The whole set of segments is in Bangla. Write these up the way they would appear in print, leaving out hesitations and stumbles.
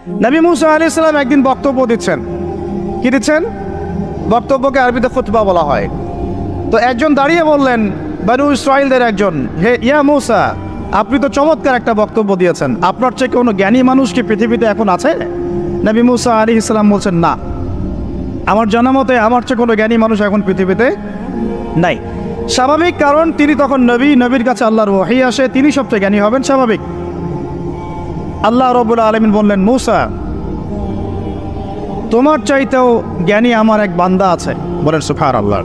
নবী মুসা আলাইহিস সালাম একদিন বক্তব্য দিচ্ছেন। কি দিচ্ছেন? বক্তব্যকে আরবিতে খুতবা বলা হয়। তো একজন দাঁড়িয়ে বললেন, বনু ইসরাইলদের একজন, হে ইয়া মুসা, আপনি তো চমৎকার একটা বক্তব্য দিয়েছেন, আপনার চেয়ে কোনো জ্ঞানী মানুষ কি পৃথিবীতে এখন আছে? নবী মুসা আলাইহিস সালাম বলছেন, না, আমার জানা মতে আমার চেয়ে কোনো জ্ঞানী মানুষ এখন পৃথিবীতে নাই। স্বাভাবিক, কারণ তিনি তখন নবী, নবীর কাছে আল্লাহর ওহী আসে, তিনি সবচেয়ে জ্ঞানী হবেন, স্বাভাবিক। আল্লাহ রাব্বুল আলামিন বললেন, মুসা, তোমার চাইতেও জ্ঞানী আমার এক বান্দা আছে। বলেন সুবহানাল্লাহ।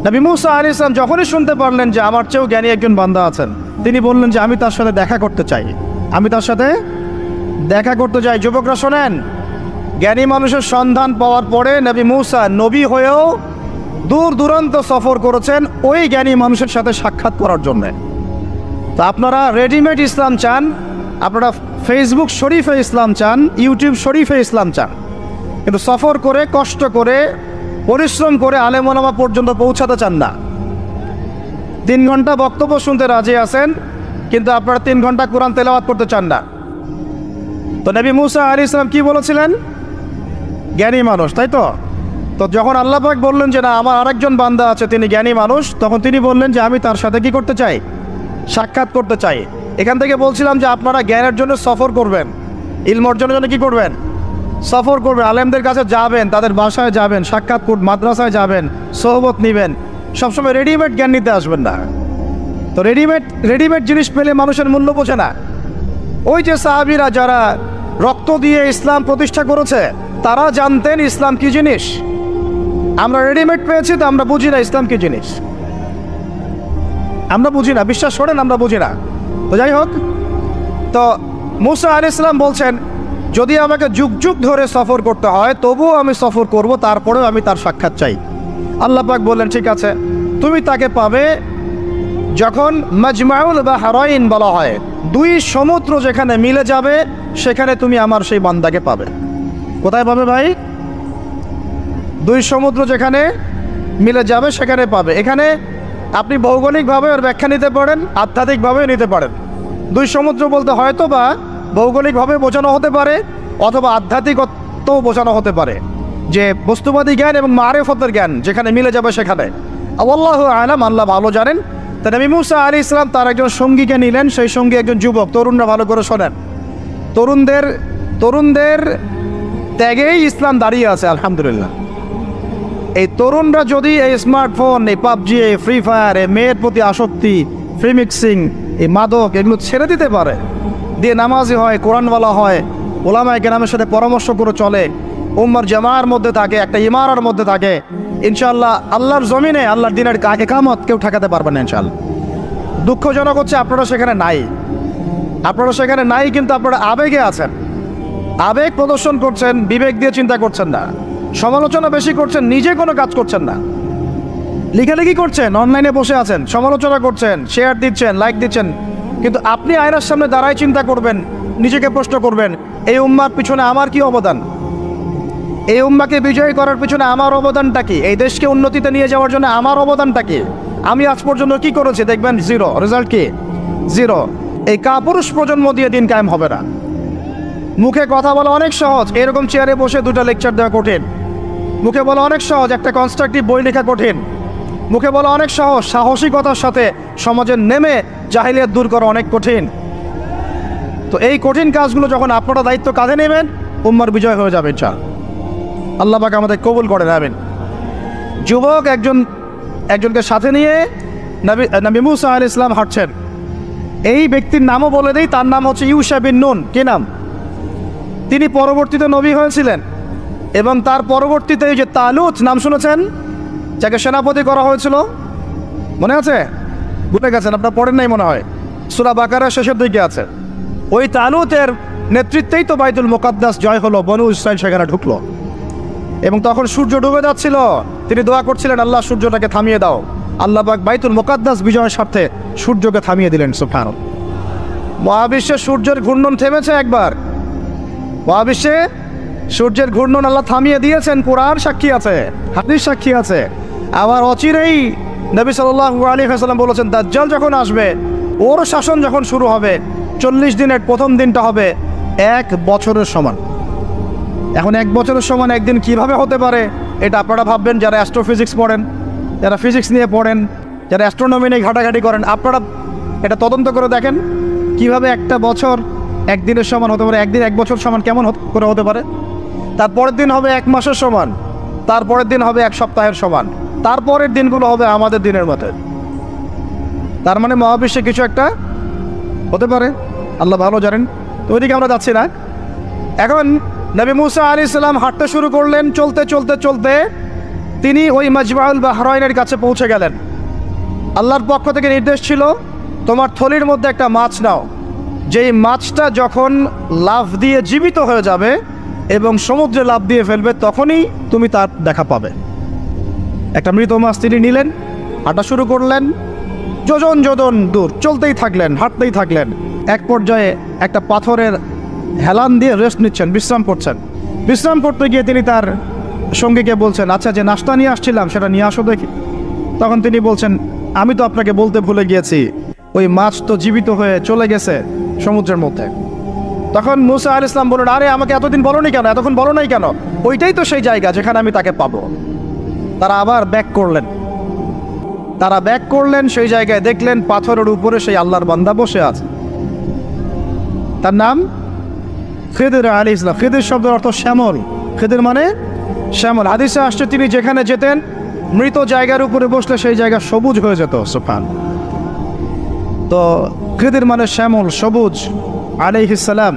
নবী মুসা আলাইহিস সালাম যখনই শুনতে পারলেন যে আমার চেয়েও জ্ঞানী একজন বান্দা আছেন, তিনি বললেন যে আমি তার সাথে দেখা করতে চাই, আমি তার সাথে দেখা করতে চাই। যুবকরা শোনেন, জ্ঞানী মানুষের সন্ধান পাওয়ার পরে নবী মুসা নবী হয়েও দূর দূরান্ত সফর করেছেন ওই জ্ঞানী মানুষের সাথে সাক্ষাৎ করার জন্য। তো আপনারা রেডিমেড ইসলাম চান, আপনারা ফেসবুক শরীফে ইসলাম চান, ইউটিউব শরীফে ইসলাম চান, কিন্তু সফর করে, কষ্ট করে, পরিশ্রম করে আলেম ওলামা পর্যন্ত পৌঁছাতে চান না। 3 ঘন্টা বক্তব্য শুনতে রাজি আছেন, কিন্তু আপনারা 3 ঘন্টা কোরআন তেলাওয়াত করতে চান না। তো নবী মুসা আলাইহিস সালাম কি বলেছিলেন? জ্ঞানী মানুষ, তাই তো? তো যখন আল্লাহ পাক বললেন যে না, আমার আরেকজন বান্দা আছে, তিনি জ্ঞানী মানুষ, তখন তিনি বললেন যে আমি তার সাথে কি করতে চাই? সাক্ষাৎ করতে চাই। এখান থেকে বলছিলাম যে আপনারা জ্ঞানের জন্য সফর করবেন, ইলম অর্জনের জন্য কি করবেন? সফর করবেন, আলেমদের কাছে যাবেন, তাদের বাসায় যাবেন, সাক্ষাৎ করবেন, মাদ্রাসায় যাবেন, সোহবত নেবেন। সবসময় রেডিমেড জ্ঞান নিতে আসবেন না। তো রেডিমেড জিনিস পেলে মানুষের মূল্য বোঝে না। ওই যে সাহাবীরা যারা রক্ত দিয়ে ইসলাম প্রতিষ্ঠা করেছে, তারা জানতেন ইসলাম কি জিনিস। আমরা রেডিমেড পেয়েছি, তো আমরা বুঝি না ইসলাম কি জিনিস, আমরা বুঝি না, বিশ্বাস করেন আমরা বুঝি না। তো যাই হোক, তো মুসা আলাইহিস সালাম বলছেন যদি আমাকে যুগ যুগ ধরে সফর করতে হয় তবুও আমি সফর করব, তারপরেও আমি তার সাক্ষাৎ চাই। আল্লাহ পাক বললেন ঠিক আছে, তুমি তাকে পাবে যখন মাজমাউল বাহরাইন বলা হয়, 2 সমুদ্র যেখানে মিলে যাবে সেখানে তুমি আমার সেই বান্দাকে পাবে। কোথায় পাবে ভাই? 2 সমুদ্র যেখানে মিলে যাবে সেখানে পাবে। এখানে আপনি ভৌগোলিকভাবে ওর ব্যাখ্যা নিতে পারেন, আধ্যাত্মিকভাবে নিতে পারেন। 2 সমুদ্র বলতে হয়তো বা ভৌগোলিকভাবে বোঝানো হতে পারে, অথবা আধ্যাত্মিকত্বও বোঝানো হতে পারে, যে বস্তুবাদী জ্ঞান এবং মারিফতের জ্ঞান যেখানে মিলে যাবে সেখানে। আল্লাহু আ'লাম, আল্লাহ ভালো জানেন। তা নবী মুসা আলাইহিস সালাম তার একজন সঙ্গীকে নিলেন, সেই সঙ্গী একজন যুবক। তরুণরা ভালো করে শোনেন, তরুণদের ত্যাগেই ইসলাম দাঁড়িয়ে আছে, আলহামদুলিল্লাহ। এই তরুণরা যদি এই স্মার্টফোন, এই পাবজি, এই ফ্রি ফায়ার, এই মেয়ের প্রতি আসক্তি, ফ্রি মিক্সিং, এই মাদক, এগুলো ছেড়ে দিতে পারে, দিয়ে নামাজি হয়, কোরআনওয়ালা হয়, ওলামায়ে কেরামের সাথে পরামর্শ করে চলে, উম্মার জামার মধ্যে থাকে, একটা ইমারার মধ্যে থাকে, ইনশাআল্লাহ আল্লাহর জমিনে আল্লাহর দিনের ইকামত কেউ ঠেকাতে পারবে না ইনশাআল্লাহ। দুঃখজনক হচ্ছে আপনারা সেখানে নাই, কিন্তু আপনারা আবেগে আছেন, আবেগ প্রদর্শন করছেন, বিবেক দিয়ে চিন্তা করছেন না, সমালোচনা বেশি করছেন, নিজে কোনো কাজ করছেন না, লেখালেখি করছেন, অনলাইনে বসে আছেন, সমালোচনা করছেন, শেয়ার দিচ্ছেন, লাইক দিচ্ছেন, কিন্তু আপনি আয়নার সামনে দাঁড়ায় চিন্তা করবেন, নিজেকে প্রশ্ন করবেন, এই উম্মার পিছনে আমার কি অবদান? এই উম্মাকে বিজয়ী করার পিছনে আমার অবদানটা কি? এই দেশকে উন্নতিতে নিয়ে যাওয়ার জন্য আমার অবদানটা কি? আমি আজ পর্যন্ত কি করেছি? দেখবেন জিরো, রেজাল্ট কি? জিরো। এই কাপুরুষ প্রজন্ম দিয়ে দিন কায়েম হবে না। মুখে কথা বলা অনেক সহজ, এরকম চেয়ারে বসে 2টা লেকচার দেওয়া কঠিন। মুখে বলা অনেক সহজ, একটা কনস্ট্রাকটিভ বই লেখা কঠিন। মুখে বলা অনেক সহজ, সাহসিকতার সাথে সমাজে নেমে জাহিলিয়াত দূর করা অনেক কঠিন। তো এই কঠিন কাজগুলো যখন আপনারা দায়িত্ব কাঁধে নেবেন, উম্মার বিজয় হয়ে যাবে ইনশাআল্লাহ। আল্লাহ পাক আমাদের কবুল করে নেবেন। যুবক একজনকে সাথে নিয়ে নবী মুসা আলাইহিস সালাম হাঁটছেন। এই ব্যক্তির নামও বলে দেই, তার নাম হচ্ছে ইউশা বিন নুন। কি নাম? তিনি পরবর্তীতে নবী হয়েছিলেন, এবং তার পরবর্তীতে এই যে তালুত নাম শুনেছেন, যাকে সেনাপতি করা হয়েছিল, মনে আছে? ভুলে গেছেন, আপনার পড়েন নাই মনে হয়, সূরা বাকারার শেষের দিকে আছে। ওই তালুতের নেতৃত্বেই তো বাইতুল মুকাদ্দাস জয় হলো, বনু ইসরাইল সেখানে ঢুকলো, এবং তখন সূর্য ডুবে যাচ্ছিল। তিনি দোয়া করছিলেন, আল্লাহ সূর্যটাকে থামিয়ে দাও। আল্লাহ পাক বাইতুল মুকাদ্দাস বিজয়ের স্বার্থে সূর্যকে থামিয়ে দিলেন। সুবহানাল্লাহ। মহাবিশ্বে সূর্যের ঘূর্ণন থেমেছে একবার, মহাবিশ্বে সূর্যের ঘূর্ণন আল্লাহ থামিয়ে দিয়েছেন। কোরআন সাক্ষী আছে, হাদিস সাক্ষী আছে। আবার অচিরেই নবী সাল্লাল্লাহু আলাইহি ওয়াসাল্লাম বলেছেন, দাজ্জাল যখন আসবে, ওর শাসন যখন শুরু হবে, 40 দিনের প্রথম দিনটা হবে 1 বছরের সমান। এখন 1 বছরের সমান একদিন কিভাবে হতে পারে এটা আপনারা ভাববেন, যারা অ্যাস্ট্রোফিজিক্স পড়েন, যারা ফিজিক্স নিয়ে পড়েন, যারা অ্যাস্ট্রোনমি নিয়ে ঘাটাঘাটি করেন, আপনারা এটা তদন্ত করে দেখেন কিভাবে একটা বছর একদিনের সমান হতে পারে। একদিন 1 বছর সমান কেমন করে হতে পারে? তারপরের দিন হবে 1 মাসের সমান, তারপরের দিন হবে 1 সপ্তাহের সমান, তারপরের দিনগুলো হবে আমাদের দিনের মতো। তার মানে মহাবিশ্বে কিছু একটা হতে পারে, আল্লাহ ভালো জানেন। তো ওইদিকে আমরা যাচ্ছি না। এখন নবী মুসা আলাইহিস সালাম হাঁটতে শুরু করলেন। চলতে চলতে চলতে তিনি ওই মাজমাউল বাহরাইনের কাছে পৌঁছে গেলেন। আল্লাহর পক্ষ থেকে নির্দেশ ছিল, তোমার থলির মধ্যে একটা মাছ নাও, যেই মাছটা যখন লাফ দিয়ে জীবিত হয়ে যাবে এবং সমুদ্রে লাফ দিয়ে ফেলবে তখনই তুমি তার দেখা পাবে। একটা মৃত মাছ তিনি নিলেন, হাঁটা শুরু করলেন। যোজন যোজন দূর চলতেই থাকলেন, হাঁটতেই থাকলেন। এক পর্যায়ে একটা পাথরের হেলান দিয়ে রেস্ট নিচ্ছেন, বিশ্রাম করছেন। বিশ্রাম করতে গিয়ে তিনি তার সঙ্গীকে বলছেন, আচ্ছা যে নাস্তা নিয়ে আসছিলাম সেটা নিয়ে আসো দেখি। তখন তিনি বলছেন, আমি তো আপনাকে বলতে ভুলে গিয়েছি, ওই মাছ তো জীবিত হয়ে চলে গেছে সমুদ্রের মধ্যে। তখন মুসা আলাইহিস সালাম বললেন, আরে আমাকে এতদিন বলোনি কেন, এতক্ষণ বলো নাই কেন? ওইটাই তো সেই জায়গা যেখানে আমি তাকে পাবো। তারা আবার ব্যাক করলেন, সেই জায়গায় দেখলেন পাথরের উপরে সেই আল্লাহর বান্দা বসে আছে। তার নাম খিদির আলাইহিস সালাম। খিদির শব্দের অর্থ শ্যামল। খিদির মানে শ্যামল। হাদিসে আসছে তিনি যেখানে যেতেন মৃত জায়গার উপরে বসলে সেই জায়গা সবুজ হয়ে যেত। সুবহান। তো খিদির মানে শ্যামল, সবুজ আলাইহিস সালাম।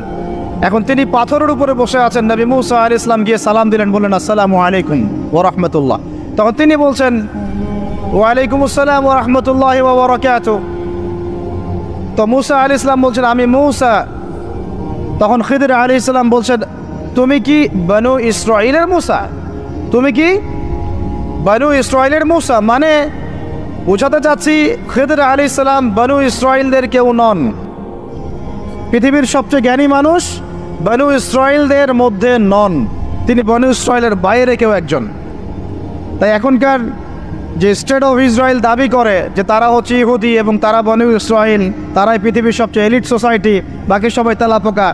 এখন তিনি পাথরের উপরে বসে আছেন। নবী মুসা আলাইহিস সালাম গিয়ে সালাম দিলেন, বললেন আসসালামু আলাইকুম ওয়া রাহমাতুল্লাহ। তখন তিনি বলছেন, ওয়া আলাইকুম আসসালাম ওয়া রাহমাতুল্লাহি ওয়া বারাকাতুহু। তো মুসা আলাইহিস সালাম বলছেন, আমি মুসা। তখন খিদির আলাইহিস সালাম বলছেন, তুমি কি বনু ইসরাইলের মুসা? তুমি কি বনু ইসরাইলের মুসা? মানে বোঝাতে চাচ্ছি খিদির আলাইহিস সালাম বনু ইসরাইলদের কেউ নন। পৃথিবীর সবচেয়ে জ্ঞানী মানুষ বনু ইসরাইলদের মধ্যে নন, তিনি বনু ইসরাইলের বাইরে কেউ একজন। তাই এখনকার যে স্টেট অফ ইসরায়েল দাবি করে যে তারা হচ্ছে ইহুদি এবং তারা বনু ইসরাইল, তারাই পৃথিবীর সবচেয়ে এলিট সোসাইটি, বাকি সবাই তেলাপোকা,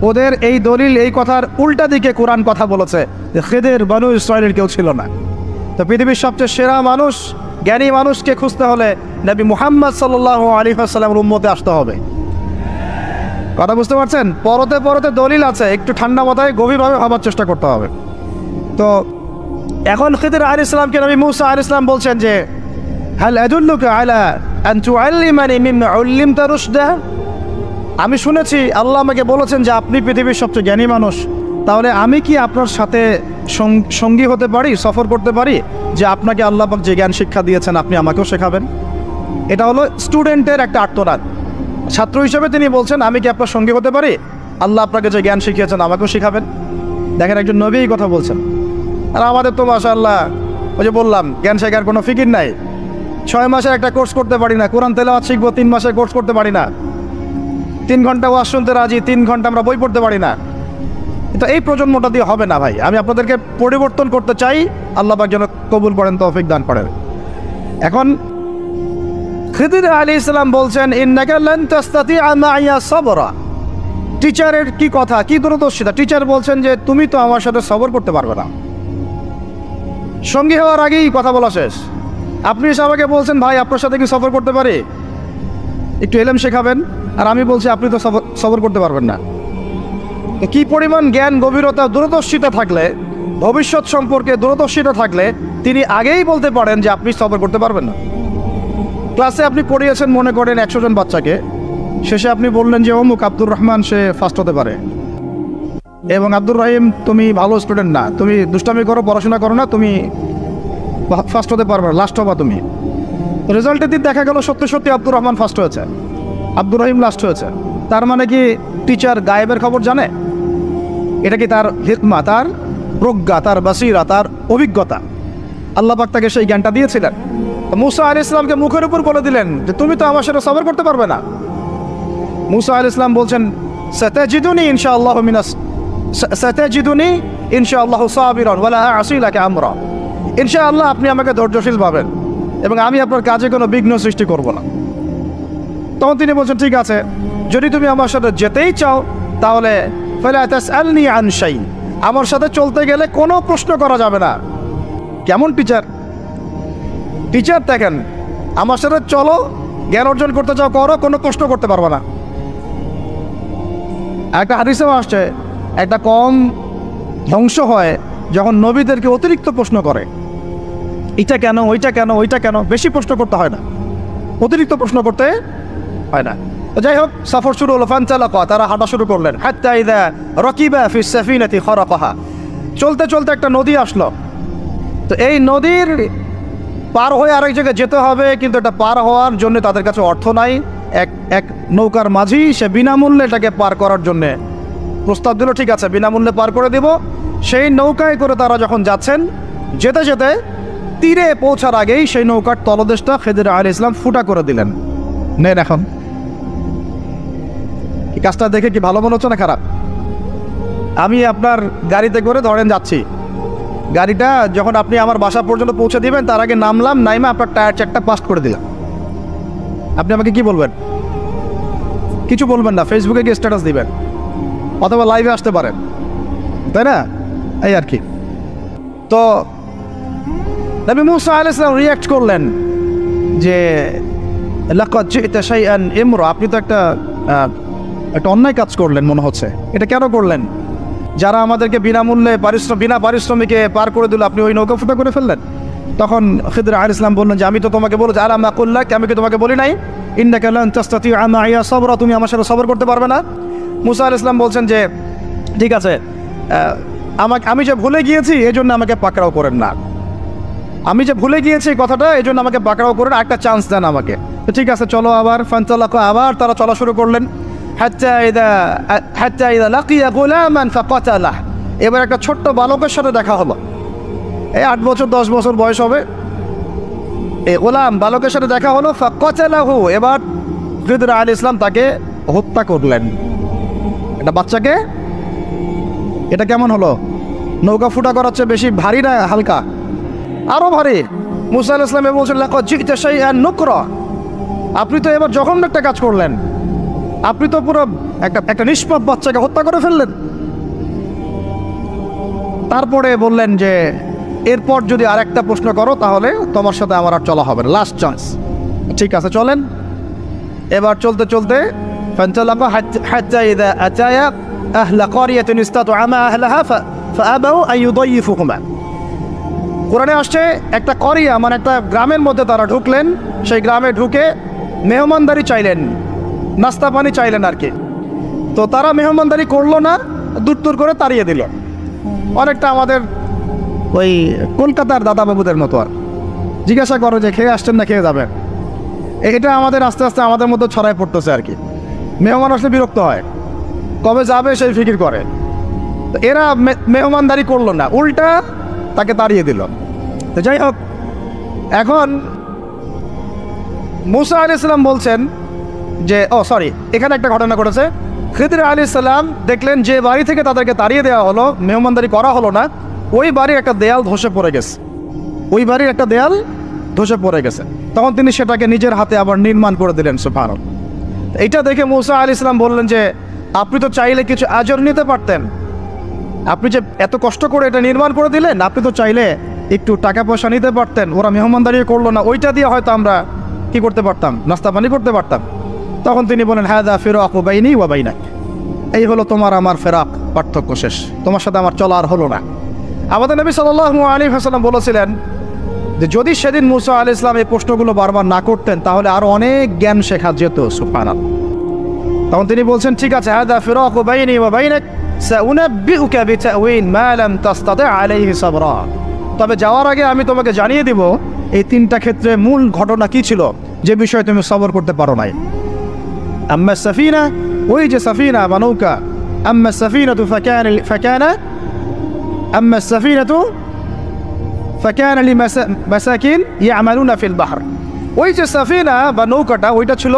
ওদের এই দলিল, এই কথার উল্টা দিকে কোরআন কথা বলেছে যে খিদির বনু ইসরাইলের কেউ ছিল না। তো পৃথিবীর সবচেয়ে সেরা মানুষ, জ্ঞানী মানুষকে খুঁজতে হলে নবী মুহাম্মদ সাল্লাল্লাহু আলাইহি ওয়াসাল্লামের উম্মতে আসতে হবে। কথা বুঝতে পারছেন? পরতে পরতে দলিল আছে, একটু ঠান্ডা মাথায় গভীরভাবে ভাবার চেষ্টা করতে হবে। তো এখন খিদির আলাইহিস সালামকে নবী মুসা আলাইহিস সালাম বলছেন যে, হাল আদুল্লুকা আলা আন তুআল্লিমানি মিম্মা উল্লিমতা রুশদা। আমি শুনেছি আল্লাহ আমাকে বলেছেন যে আপনি পৃথিবীর সবচেয়ে জ্ঞানী মানুষ, তাহলে আমি কি আপনার সাথে সঙ্গী হতে পারি, সফর করতে পারি, যে আপনাকে আল্লাহ পাক যে জ্ঞান শিক্ষা দিয়েছেন আপনি আমাকেও শেখাবেন? এটা হলো স্টুডেন্টের একটা আর্তনাদ। ছাত্র হিসেবে তিনি বলছেন, আমি কি আপনার সঙ্গী হতে পারি? আল্লাহ আপনাকে যে জ্ঞান শিখিয়েছেন আমাকেও শিখাবেন। দেখেন, একজন নবী এই কথা বলছেন। আর আমাদের তো মাশাআল্লাহ, ওই যে বললাম, জ্ঞান শেখার কোনো ফিকির নাই। 6 মাসের একটা কোর্স করতে পারি না। কোরআন তেলাওয়াত শিখবো, 3 মাসের কোর্স করতে পারি না। 3 ঘন্টা ওয়াজ শুনতে রাজি, 3 ঘন্টা আমরা বই পড়তে পারি না। তো এই প্রজন্মটা দিয়ে হবে না ভাই। আমি আপনাদেরকে পরিবর্তন করতে চাই, আল্লাহ পাক যেন কবুল করেন, তৌফিক দান করেন। এখন খিদির আলাইহিস সালাম বলছেন, ইন্নাকা লান তাস্তাতিআ মাইয়া সাবরা। টিচারের কি কথা, কি দূরদর্শিতা! টিচার বলছেন যে তুমি তো আমার সাথে সবর করতে পারবে না। সঙ্গী হওয়ার আগেই কথা বলা শেষ। আপনি এসে আমাকে বলছেন, ভাই আপনার সাথে কি সফর করতে পারি, একটু এলেম শেখাবেন, আর আমি বলছি আপনি তো সবর করতে পারবেন না। তো কি পরিমাণ জ্ঞান, গভীরতা, দূরদর্শিতা থাকলে, ভবিষ্যৎ সম্পর্কে দূরদর্শিতা থাকলে তিনি আগেই বলতে পারেন যে আপনি সবর করতে পারবেন না। ক্লাসে আপনি পড়িয়েছেন মনে করেন 100 জন বাচ্চাকে, শেষে আপনি বললেন যে অমুক আব্দুর রহমান সে ফার্স্ট হতে পারে, এবং আব্দুর রহিম তুমি ভালো স্টুডেন্ট না, তুমি দুষ্টামি করো, পড়াশোনা করো না, তুমি ফার্স্ট হতে পারবে না, লাস্ট হবা তুমি। রেজাল্টের দিন দেখা গেল সত্যি সত্যি আব্দুর রহমান ফার্স্ট হয়েছে, আব্দুর রহিম লাস্ট হয়েছে। তার মানে কি টিচার গায়েবের খবর জানে? এটা কি তার হিকমা, তার প্রজ্ঞা, তার বাসিরা, তার অভিজ্ঞতা? আল্লাহ পাক তাকে সেই জ্ঞানটা দিয়েছিলেন। মুসা আলাইহিস সালামকে মুখের উপর বলে দিলেন যে তুমি তো আমার সাথে সবর করতে পারবে না। মুসা আলাইহিস সালাম বলছেন, সাতাজিদুনি ইনশাআল্লাহু মিনাস সাতাজিদুনি ইনশাআল্লাহু সাবিরান ওয়ালা আ'সি লাকা আমরা। ইনশাআল্লাহ আপনি আমাকে ধৈর্যশীল পাবেন এবং আমি আপনার কাজে কোনো বিঘ্ন সৃষ্টি করব না। তখন তিনি বলছেন, ঠিক আছে, যদি তুমি আমার সাথে যেতেই চাও তাহলে ফালা তাসআলনি আন শাই, আমার সাথে চলতে গেলে কোনো প্রশ্ন করা যাবে না। কেমন টিচার! টিচার দেখেন, আমার সাথে চলো, জ্ঞান অর্জন করতে চাও করো, কোনো প্রশ্ন করতে পারবে না। একটা হাদিসেও আসছে, একটা কম ধ্বংস হয় যখন নবীদেরকে অতিরিক্ত প্রশ্ন করে, এটা কেন, ওইটা কেন, ওইটা কেন। বেশি প্রশ্ন করতে হয় না, অতিরিক্ত প্রশ্ন করতে হয় না। যাই হোক, সফর শুরু হলো। ফানতালাকা, তারা হাঁটা শুরু করলেন। হাত্তা ইযা রাকিবা ফিস সাফিনাতি খারাকাহা, চলতে চলতে একটা নদী আসলো। তো এই নদীর পার হয়ে আরেক জায়গায় যেতে হবে, কিন্তু এটা পার হওয়ার জন্য তাদের কাছে অর্থ নাই। এক নৌকার মাঝি, সে বিনামূল্যে এটাকে পার করার জন্যে প্রস্তাব দিল, ঠিক আছে বিনামূল্যে পার করে দিব। সেই নৌকায় করে তারা যখন যাচ্ছেন, যেতে যেতে তীরে পৌঁছার আগেই সেই নৌকার তলদেশটা খেদির আলাইহিস সালাম ফুটা করে দিলেন। নেন এখন, এই কাজটা দেখে কি ভালো মনে হচ্ছে না খারাপ? আমি আপনার গাড়িতে করে ধরেন যাচ্ছি, গাড়িটা যখন আপনি আমার বাসা পর্যন্ত পৌঁছে দিবেন, তার আগে নামলাম, নাইমা আপনার টায়ার চেকটা পাস্ট করে দিলাম, আপনি আমাকে কি বলবেন? কিছু বলবেন না, ফেসবুকে গিয়ে স্ট্যাটাস দিবেন অথবা লাইভে আসতে পারেন, তাই না? এই আর কি। তো নবী মুসা আলাইহিস সালাম রিঅ্যাক্ট করলেন যে লাকাদ জি'তা শাইআন ইমরা, আপনি তো একটা অন্যায় কাজ করলেন মনে হচ্ছে। এটা কেন করলেন? যারা আমাদেরকে বিনামূল্যে বিনা পারিশ্রমিকে পার করে দিল, আপনি ওই নৌকা ফুটা করে ফেললেন। তখন খিদর আলাইহিস সালাম বললেন যে আমি তো তোমাকে বলেছি, আলাম আকুল লাক, আমি কি তোমাকে বলি নাই ইন্নাকা লান তাসতাতিআ মাইয়া সাবরা, তুমি আমার সাথে সবর করতে পারবে না? মুসা আলাইহিস সালাম বলছেন যে ঠিক আছে, আমি যে ভুলে গিয়েছি এজন্য আমাকে পাকড়াও করেন না, আমি যে ভুলে গিয়েছি কথাটা, এই জন্য আমাকে পাকড়াও করেন, একটা চান্স দেন আমাকে। তো ঠিক আছে চলো। আবার ফানতালাকা, আবার তারা চলা শুরু করলেন। হাত্তা ইযা লাকিয়া গুলামান ফাকাতালাহ, এবার একটা ছোট্ট বালকের সাথে দেখা হলো। এই 8 বছর 10 বছর বয়স হবে, এই গোলাম বালকের সাথে দেখা হলো। ফাকাতালাহু, এবার খিদর আলাইহিস সালাম তাকে হত্যা করলেন। একটা বাচ্চাকে, এটা কেমন হলো? নৌকা ফুটা করার চেয়ে বেশি ভারী না হালকা? আরো ভারী। মুসা আলাইহিস সালাম বলছেন লাকাদ জি'তা শাইআন নুকরা, আপনি তো এবার জঘন্য একটা কাজ করলেন, আপনি তো পুরো একটা নিষ্পাপ বাচ্চাকে হত্যা করে ফেললেন। তারপরে বললেন যে এরপর যদি আর একটা প্রশ্ন করো তাহলে তোমার সাথে আমার আর চলা হবে না, লাস্ট চান্স। ঠিক আছে চলেন। এবার চলতে চলতে ফানতালাকা হাত্তা ইযা আতায়া আহলা ক্বরিয়াতিন ইসতাতআমা আহলাহা ফাআবাউ আন ইউদাইফুহুমা, কোরআনে আসছে একটা করিয়া মানে একটা গ্রামের মধ্যে তারা ঢুকলেন। সেই গ্রামে ঢুকে মেহমানদারি চাইলেন, নাস্তা পানি চাইলেন আর কি। তো তারা মেহমানদারি করলো না, দূর করে তাড়িয়ে দিল। অনেকটা আমাদের ওই কলকাতার দাদাবাবুদের মতো। আর জিজ্ঞাসা করো যে খেয়ে আসছেন না খেয়ে যাবেন, এটা আমাদের আস্তে আস্তে আমাদের মধ্যে ছড়ায় পড়তেছে আর কি। মেহমান আসলে বিরক্ত হয়, কবে যাবে সেই ফিকির করে। তো এরা মেহমানদারি করলো না, উল্টা তাকে তাড়িয়ে দিল। তো যাই হোক, এখন মুসা আলাইহিস সালাম বলছেন যে এখানে একটা ঘটনা ঘটেছে। খিদর আলাইহিস সালাম দেখলেন যে বাড়ি থেকে তাদেরকে তাড়িয়ে দেওয়া হলো, মেহমানদারি করা হলো না, ওই বাড়ির একটা দেয়াল ধসে পড়ে গেছে, ওই বাড়ির একটা দেয়াল ধসে পড়ে গেছে। তখন তিনি সেটাকে নিজের হাতে আবার নির্মাণ করে দিলেন। সুবহানাল্লাহ। এইটা দেখে মুসা আলাইহিস সালাম বললেন যে আপনি তো চাইলে কিছু আজর নিতে পারতেন, আপনি যে এত কষ্ট করে এটা নির্মাণ করে দিলেন, আপনি তো চাইলে একটু টাকা পয়সা নিতে পারতেন। ওরা মেহমানদারি করলো না, ওইটা দিয়ে হয়তো আমরা কি করতে পারতাম, নাস্তা পানি করতে পারতাম। তখন তিনি বলেন হাযা ফিরাকু বাইনি ওয়া বাইনাক, এই হলো তোমার আমার ফেরাক, পার্থক্য শেষ, তোমার সাথে আমার চলা আর হলো না। আমাদের নবী সাল্লাল্লাহু আলাইহি ওয়াসাল্লাম বলেছিলেন যে যদি সেদিন মুসা আলাইহিস সালাম এই প্রশ্নগুলো বারবার না করতেন তাহলে আরো অনেক জ্ঞান শেখা যেত। সুবহানাল্লাহ। তখন তিনি বলছেন ঠিক আছে, হাযা ফিরাকু বাইনি ওয়া বাইনাক সাউনাব্বিউকা বিতাউইল মা লাম তাসতাতি আলাইহি সাবরা, তবে যাওয়ার আগে আমি তোমাকে জানিয়ে দিব এই 3টা ক্ষেত্রে মূল ঘটনা কি ছিল যে বিষয়ে তুমি সবর করতে পারো নাই। আম্মা সাফিনা, ওই যে সাফিনা বা নৌকা, আম্মা সাফিনাতু ফাকানা লিমাসাকিন ইয়ামালুনা ফিল বাহর, ওই যে সাফিনা বা নৌকাটা ওইটা ছিল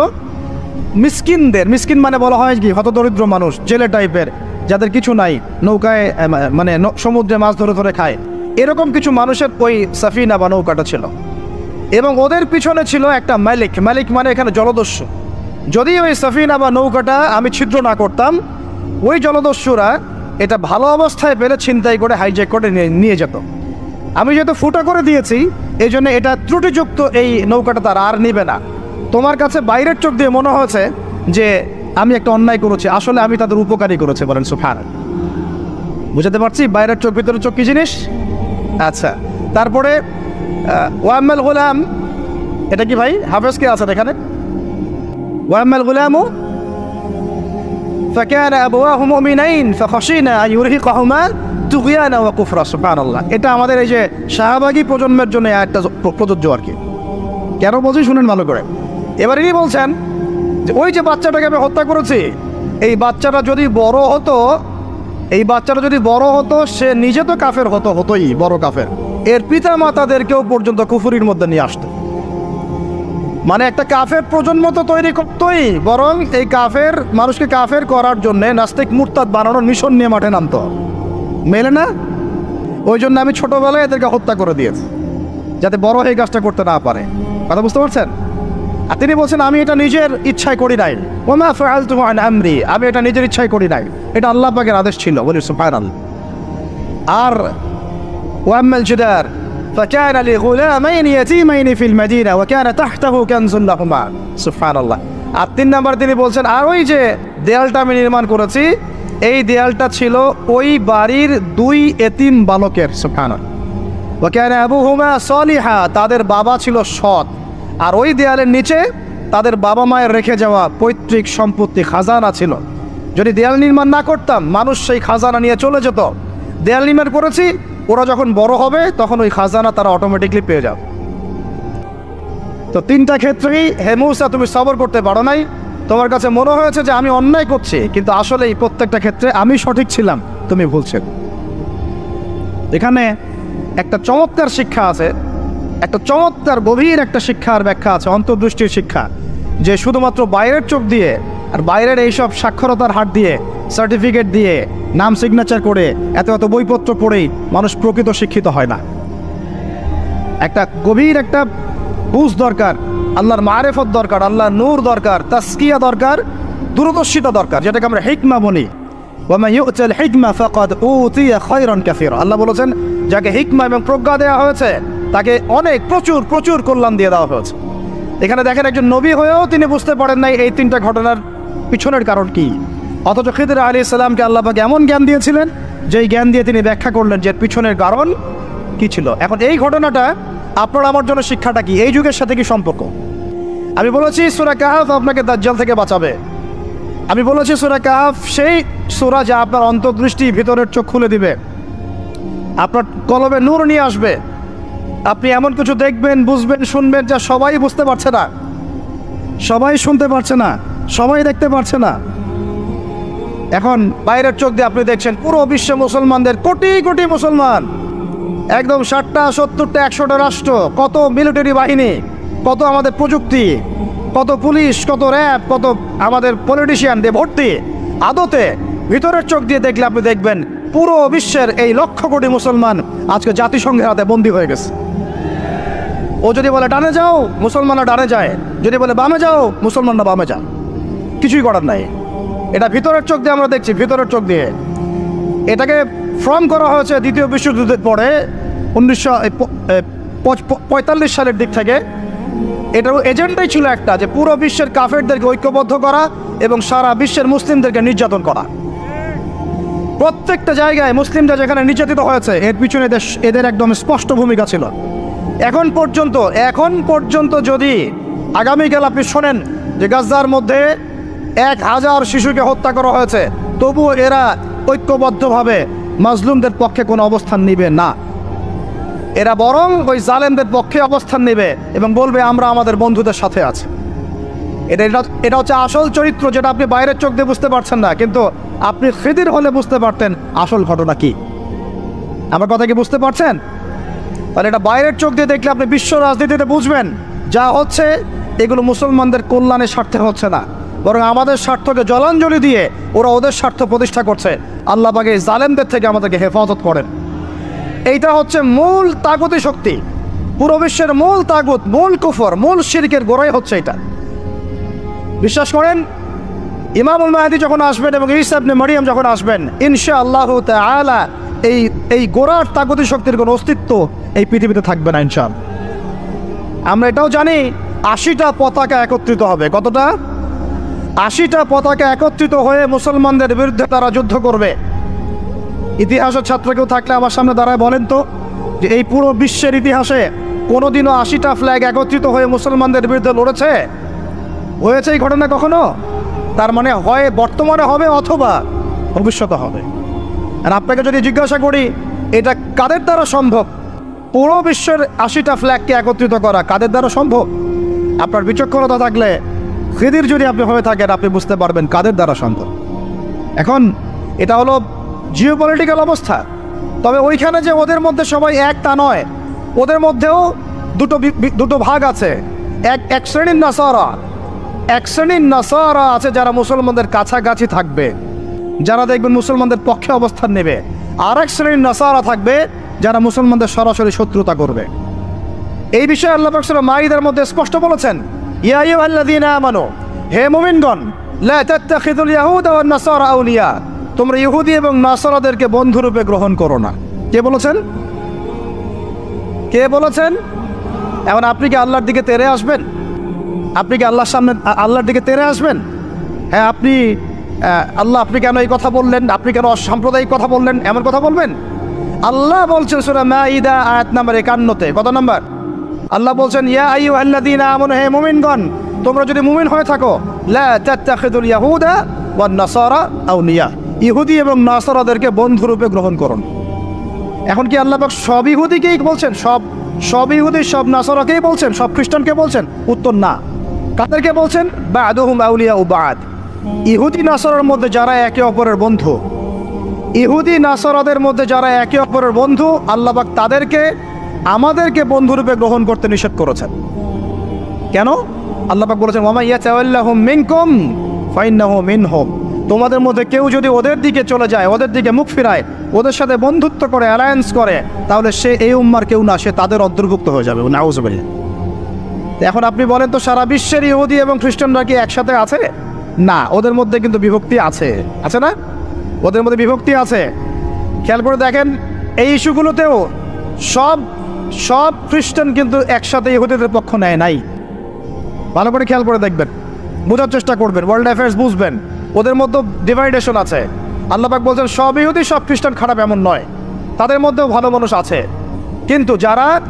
মিসকিনদের, মিসকিন মানে বলা হয় কি হতদরিদ্র মানুষ, জেলে টাইপের, যাদের কিছু নাই, নৌকায় মানে সমুদ্রে মাছ ধরে ধরে খায়, এরকম কিছু মানুষের ওই সাফিনা বা নৌকাটা ছিল। এবং ওদের পিছনে ছিল একটা মালিক, মালিক মানে এখানে জলদস্যু। যদি ওই সাফিনা বা নৌকাটা আমি ছিদ্র না করতাম ওই জলদস্যুরা এটা ভালো অবস্থায় পেলে ছিনতাই করে হাইজ্যাক করে নিয়ে যেত। আমি যেহেতু ফুটা করে দিয়েছি এই জন্য এটা ত্রুটিযুক্ত এই নৌকাটা তারা আর নিবে না। তোমার কাছে বাইরের চোখ দিয়ে মনে হয়েছে যে আমি একটা অন্যায় করেছি, আসলে আমি তাদের উপকারী করেছি। বলেন সুবহানাল্লাহ। বুঝাতে পারছি বাইরের চোখ ভিতরের চোখ কি জিনিস? আচ্ছা, তারপরে ওয়াম্মাল গুলাম, এটা কি ভাই হাফেজ কে আছেন এখানে? ওয়াম্মাল গুলামু ফাকানা আবওয়াহু মুমিনাইন ফাখাশিনা আন ইউরহিকাহুমা তুগয়ানা ওয়া কুফরা। সুবহানাল্লাহ। এটা আমাদের এই যে শাহবাগী প্রজন্মের জন্য একটা প্রযোজ্য আর কি। কেন বলছি শুনেন ভালো করে। এবার ইনি বলছেন যে ওই যে বাচ্চাটাকে আমি হত্যা করেছি, এই বাচ্চাটা যদি বড় হতো সে নিজে তো কাফের হতোই, বড় কাফের, এর পিতা মাতাদেরকেও পর্যন্ত কুফরির মধ্যে নিয়ে আসতো। মানে একটা কাফের প্রজন্ম তো তৈরি করতোই, বরং এই কাফের মানুষকে কাফের করার জন্য নাস্তিক মুরতাদ বানানোর মিশন নিয়ে মাঠে নামতো। মেলে না? ওই জন্য আমি ছোটবেলায় এদেরকে হত্যা করে দিয়েছি যাতে বড় হয়ে কাজটা করতে না পারে। কথা বুঝতে পারছেন? আর তিনি বলছেন আমি এটা নিজের ইচ্ছায় করি নাই, ওমা ফাআলতু আন আমরি, আমি এটা নিজের ইচ্ছায় করি নাই, এটা আল্লাহ পাকের আদেশ ছিল। বলি সুবহানাল্লাহ। আর ওয়াম্মাল জিদার فكان لغلامين يتيمين في المدينة وكان تحته كنز لهما। সুবহানাল্লাহ। আর 3 নাম্বার তিনি বলছেন আর ওই যে দেয়ালটা আমি নির্মাণ করেছি, এই দেয়ালটা ছিল ওই বাড়ির 2 এতিম বালকের। সুবহানাল্লাহ। ওয়াকানা আবুহুমা সালিহা, তাদের বাবা ছিল সৎ। আর ওই দেয়ালের নিচে তাদের বাবা মায়ের রেখে যাওয়া পৈতৃক সম্পত্তি খাজানা ছিল। যদি দেয়াল নির্মাণ না করতাম মানুষ সেই খাজানা নিয়ে চলে যেত। দেয়াল নির্মাণ করেছি, ওরা যখন বড় হবে তখন ওই খাজানা তারা অটোমেটিকলি পেয়ে যাবে। তো 3টা ক্ষেত্রেই হে মূসা তুমি সবর করতে পারো নাই, তোমার কাছে মনে হয়েছে যে আমি অন্যায় করছি, কিন্তু আসলে এই প্রত্যেকটা ক্ষেত্রে আমি সঠিক ছিলাম, তুমি ভুল ছিল। এখানে একটা চমৎকার শিক্ষা আছে, একটা চমৎকার গভীর একটা শিক্ষার ব্যাখ্যা আছে, অন্তর্দৃষ্টির শিক্ষা, যে শুধুমাত্র বাইরের চোখ দিয়ে আর বাইরের এইসব সাক্ষরতার হাত দিয়ে, সার্টিফিকেট দিয়ে, নাম সিগনেচার করে, এত বইপত্র পড়েই মানুষ প্রকৃত শিক্ষিত হয় না। একটা গভীর একটা বুঝ দরকার, আল্লাহর মারেফত দরকার, আল্লাহর নূর দরকার, তাসকিয়া দরকার, দূরদর্শিতা দরকার, যেটাকে আমরা হিকমা বলি। ওয়ামা ইউতাল হিকমা ফাকাদ উতিয়া খায়রান কাসীরা। আল্লাহ বলেছেন যাকে হিকমা এবং প্রজ্ঞা দেওয়া হয়েছে তাকে অনেক প্রচুর কল্যাণ দিয়ে দেওয়া হয়েছে। এখানে দেখেন একজন নবী হয়েও তিনি বুঝতে পারেন নাই এই 3টা ঘটনার পিছনের কারণ কি, অথচ খিদর আলাইহিস সালামকে আল্লাহ পাক এমন জ্ঞান দিয়েছিলেন যেই জ্ঞান দিয়ে তিনি ব্যাখ্যা করলেন যে পিছনের কারণ কি ছিল। এখন এই ঘটনাটা আপনার আমার জন্য শিক্ষাটা কি, এই যুগের সাথে কি সম্পর্ক? আমি বলেছি সূরা কাহফ আপনাকে দাজ্জাল থেকে বাঁচাবে। আমি বলেছি সূরা কাহফ সেই সূরা যা আপনার অন্তর্দৃষ্টি, ভিতরের চোখ খুলে দিবে, আপনার কলবে নূর নিয়ে আসবে। আপনি এমন কিছু দেখবেন, বুঝবেন, শুনবেন যা সবাই বুঝতে পারছে না, সবাই শুনতে পারছে না, সবাই দেখতে পারছে না। এখন বাইরের চোখ দিয়ে আপনি দেখছেন পুরো বিশ্ব মুসলমানদের, কোটি কোটি মুসলমান, একদম 60টা 70টা 100টা রাষ্ট্র, কত মিলিটারি বাহিনী, কত আমাদের প্রযুক্তি, কত পুলিশ, কত র্যাব, কত আমাদের পলিটিশিয়ান দিয়ে ভর্তি। আদতে ভিতরের চোখ দিয়ে দেখলে আপনি দেখবেন পুরো বিশ্বের এই লক্ষ কোটি মুসলমান আজকে জাতিসংঘের হাতে বন্দী হয়ে গেছে। ও যদি বলে ডানে যাও, মুসলমানরা ডানে যায়, যদি বলে বামে যাও, মুসলমানরা বামে যায়, কিছুই করার নাই। এটা ভিতরের চোখ দিয়ে আমরা দেখছি, ভিতরের চোখ দিয়ে। এটাকে ফর্ম করা হয়েছে দ্বিতীয় বিশ্বযুদ্ধের পরে 1945 সালের দিক থেকে। এটার এজেন্ডাই ছিল একটা, যে পুরো বিশ্বের কাফেরদেরকে ঐক্যবদ্ধ করা এবং সারা বিশ্বের মুসলিমদেরকে নির্যাতন করা। প্রত্যেকটা জায়গায় মুসলিমরা যেখানে নির্যাতিত হয়েছে এর পিছনে এদের একদম স্পষ্ট ভূমিকা ছিল। এখন পর্যন্ত যদি আগামীকাল আপনি শোনেন যে গাজার মধ্যে 1000 শিশুকে হত্যা করা হয়েছে, তবুও এরা ঐক্যবদ্ধভাবে মাজলুমদের পক্ষে কোনো অবস্থান নেবে না। এরা বরং ওই জালেমদের পক্ষে অবস্থান নেবে এবং বলবে আমরা আমাদের বন্ধুদের সাথে আছি। এটা হচ্ছে আসল চরিত্র, যেটা আপনি বাইরের চোখ দিয়ে বুঝতে পারছেন না, কিন্তু আপনি খিদির হলে বুঝতে পারতেন আসল ঘটনা কি। আমার কথা কি বুঝতে পারছেন? তাহলে এটা বাইরের চোখ দিয়ে দেখলে আপনি বিশ্ব রাজনীতিতে বুঝবেন যা হচ্ছে এগুলো মুসলমানদের কল্যাণের স্বার্থে হচ্ছে না, বরং আমাদের স্বার্থকে জলাঞ্জলি দিয়ে ওরা ওদের স্বার্থ প্রতিষ্ঠা করছে। আল্লাহ পাক এই জালেমদের থেকে আমাদেরকে হেফাজত করেন। এইটা হচ্ছে মূল তাগুতি শক্তি, পুরো বিশ্বের মূল তাগুত, মূল কুফর, মূল শিরকের গোড়াই হচ্ছে এটা। বিশ্বাস করেন ইমামুল মাহদী যখন আসবেন এবং ঈসা ইবনে মারিয়াম যখন আসবেন, ইনশাআল্লাহু তাআলা এই গোড়ার তাগতি শক্তির কোনো অস্তিত্ব এই পৃথিবীতে থাকবে না ইনশাআল্লাহ। আমরা এটাও জানি 80টা পতাকা একত্রিত হবে। কতটা? 80টা পতাকা একত্রিত হয়ে মুসলমানদের বিরুদ্ধে তারা যুদ্ধ করবে। ইতিহাসের ছাত্র কেউ থাকলে আমার সামনে দাঁড়ায় বলেন তো, যে এই পুরো বিশ্বের ইতিহাসে কোনোদিনও 80টা ফ্ল্যাগ একত্রিত হয়ে মুসলমানদের বিরুদ্ধে লড়েছে? হয়েছে এই ঘটনা কখনো? তার মানে হয় বর্তমানে হবে অথবা ভবিষ্যতে হবে। আর আপনাকে যদি জিজ্ঞাসা করি এটা কাদের দ্বারা সম্ভব, পুরো বিশ্বের 80টা ফ্ল্যাগকে একত্রিত করা কাদের দ্বারা সম্ভব? আপনার বিচক্ষণতা থাকলে, খিদির যদি আপনি হয়ে থাকেন, আপনি বুঝতে পারবেন কাদের দ্বারা সম্ভব। এখন এটা হলো জিওপলিটিক্যাল অবস্থা। তবে ওইখানে যে ওদের মধ্যে সবাই এক তা নয়, ওদের মধ্যেও দুটো ভাগ আছে। এক শ্রেণীর নাসারা আছে যারা মুসলমানদের কাছাকাছি থাকবে, যারা দেখবেন মুসলমানদের পক্ষে অবস্থান নেবে। আর এক শ্রেণীর নাসারা থাকবে যারা মুসলমানদের সরাসরি শত্রুতা করবে। এই বিষয়ে আল্লাহ পাক সূরা মাইদার মধ্যে স্পষ্ট বলেছেন, ইয়া আইয়ুহাল্লাযীনা আমানু, হে মুমিনগণ, লা তাত্তাখিযুল ইয়াহুদা ওয়ান নাসারা আউলিয়া, তোমরা ইহুদি এবং নাসারাদেরকে বন্ধুরূপে গ্রহণ করো না। কে বলেছেন? কে বলেছেন? এখন আপনি কি আল্লাহর দিকে তেরে আসবেন? আপনি কি আল্লাহর সামনে আল্লাহর দিকে তেরে আসবেন? হ্যাঁ, আল্লাহ আপনি কেন এই কথা বললেন, আপনি কেন অসাম্প্রদায়িক কথা বললেন, এমন কথা বলবেন? আল্লাহ বলছেন সূরা মাইদা আয়াত নাম্বার 51-তে, কত নাম্বার? আল্লাহ বলছেন, ইয়া আইয়ুহাল্লাযীনা আমানু, হে মুমিনগণ, তোমরা যদি মুমিন হয়ে থাকো, লা তাত্তাখিযুল ইয়াহুদা ওয়ান নাসারা আউলিয়া, ইহুদি এবং নাসারাদেরকে বন্ধুরূপে গ্রহণ করুন। এখন কি আল্লাহ পাক সব ইহুদিকেই বলছেন, সব ইহুদি সব নাসারাকেই বলছেন, সব খ্রিস্টানকে বলছেন? উত্তর না। কাদেরকে বলছেন? বা'দুহুম আউলিয়াউ বা'দ। ইহুদি নাসারার মধ্যে যারা একে অপরের বন্ধু, ইহুদি নাসারাদের মধ্যে যারা একে অপরের বন্ধু, আল্লাহ পাক তাদেরকে আমাদেরকে বন্ধুরূপে গ্রহণ করতে নিষেধ করেছেন। কেন? আল্লাহ পাক বলেছেন, ওয়া মা ইয়াতাওয়াল্লাহুম মিনকুম ফাইন্নাহু মিনহুম, তোমাদের মধ্যে কেউ যদি ওদের দিকে চলে যায়, ওদের দিকে মুখ ফিরায়, ওদের সাথে বন্ধুত্ব করে, অ্যালায়েন্স করে, তাহলে সে এই উম্মার কেউ না, সে তাদের অন্তর্ভুক্ত হয়ে যাবে। নাউযুবিল্লাহ। এখন আপনি বলেন তো, সারা বিশ্বের ইহুদি এবং খ্রিস্টানরা কি একসাথে আছে? না, ওদের মধ্যে কিন্তু বিভক্তি আছে, আছে না? ওদের মধ্যে বিভক্তি আছে। খেয়াল করে দেখেন, এই ইস্যুগুলোতেও সব খ্রিস্টান কিন্তু একসাথে ইহুদিদের পক্ষ নেয় নাই। ভালো করে খেয়াল করে দেখবেন, বোঝার চেষ্টা করবেন, ওয়ার্ল্ড অ্যাফেয়ার্স বুঝবেন। ওদের মধ্যে ডিভাইডেশন আছে। আল্লাহ পাক বলছেন সব ইহুদি সব খ্রিস্টান খারাপ এমন নয়, তাদের মধ্যেও ভালো মানুষ আছে। কিন্তু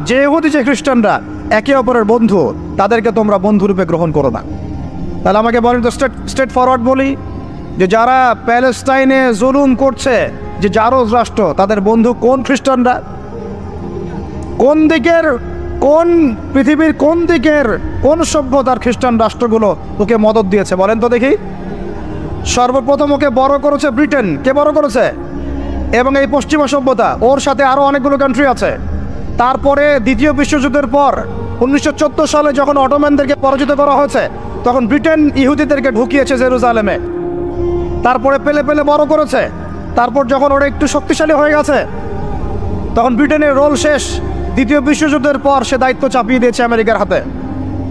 যে ইহুদি যে খ্রিস্টানরা একে অপরের বন্ধু, তাদেরকে তোমরা বন্ধুরূপে গ্রহণ করো না। তাহলে আমাকে বলেন তো, স্ট্রেট ফরওয়ার্ড বলি, যে যারা প্যালেস্টাইনে জুলুম করছে, যে জারজ রাষ্ট্র, তাদের বন্ধু কোন খ্রিস্টানরা? পৃথিবীর কোন দিকের কোন সভ্যতার খ্রিস্টান রাষ্ট্রগুলো ওকে মদত দিয়েছে বলেন তো দেখি? সর্বপ্রথম ওকে বড় করেছে ব্রিটেন। কে বড় করেছে? এবং এই পশ্চিমা সভ্যতা, ওর সাথে আরও অনেকগুলো কান্ট্রি আছে। তারপরে দ্বিতীয় বিশ্বযুদ্ধের পর 1914 সালে যখন অটোম্যানদেরকে পরাজিত করা হয়েছে, তখন ব্রিটেন ইহুদিদেরকে ঢুকিয়েছে জেরুজালেমে। তারপরে পেলে বড় করেছে। তারপর যখন ওরা একটু শক্তিশালী হয়ে গেছে, তখন ব্রিটেনের রোল শেষ। দ্বিতীয় বিশ্বযুদ্ধের পর সে দায়িত্ব চাপিয়ে দিয়েছে আমেরিকার হাতে।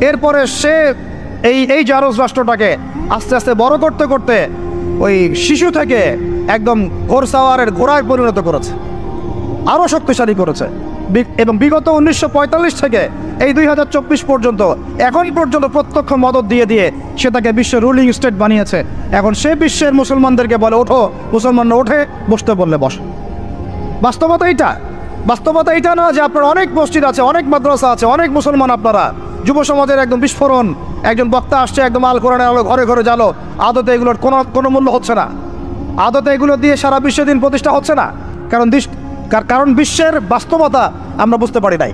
এরপরে সে এই জারজ রাষ্ট্রটাকে আস্তে আস্তে বড় করতে করতে ওই শিশু থেকে একদম ঘোড়সাওয়ারের ঘোড়ায় পরিণত করেছে, আরও শক্তিশালী করেছে। এবং বিগত 1945 থেকে এই 2024 পর্যন্ত, এখন পর্যন্ত প্রত্যক্ষ মদত দিয়ে সে তাকে বিশ্বের রুলিং স্টেট বানিয়েছে। এখন সে বিশ্বের মুসলমানদেরকে বলে, ওঠো, মুসলমানরা ওঠে, বসতে বললে বসে। বাস্তবতা এটা না যে আপনার অনেক মসজিদ আছে, অনেক মাদ্রাসা আছে, অনেক মুসলমান, আপনারা যুব সমাজের একদম বিস্ফোরণ, একজন বক্তা আসছে, একদম আল কোরআনের আলো ঘরে ঘরে জ্বালো। আদতে এগুলোর কোনো মূল্য হচ্ছে না। আদতে এগুলো দিয়ে সারা বিশ্বে দিন প্রতিষ্ঠা হচ্ছে না। কারণ বিশ্বের বাস্তবতা আমরা বুঝতে পারি নাই।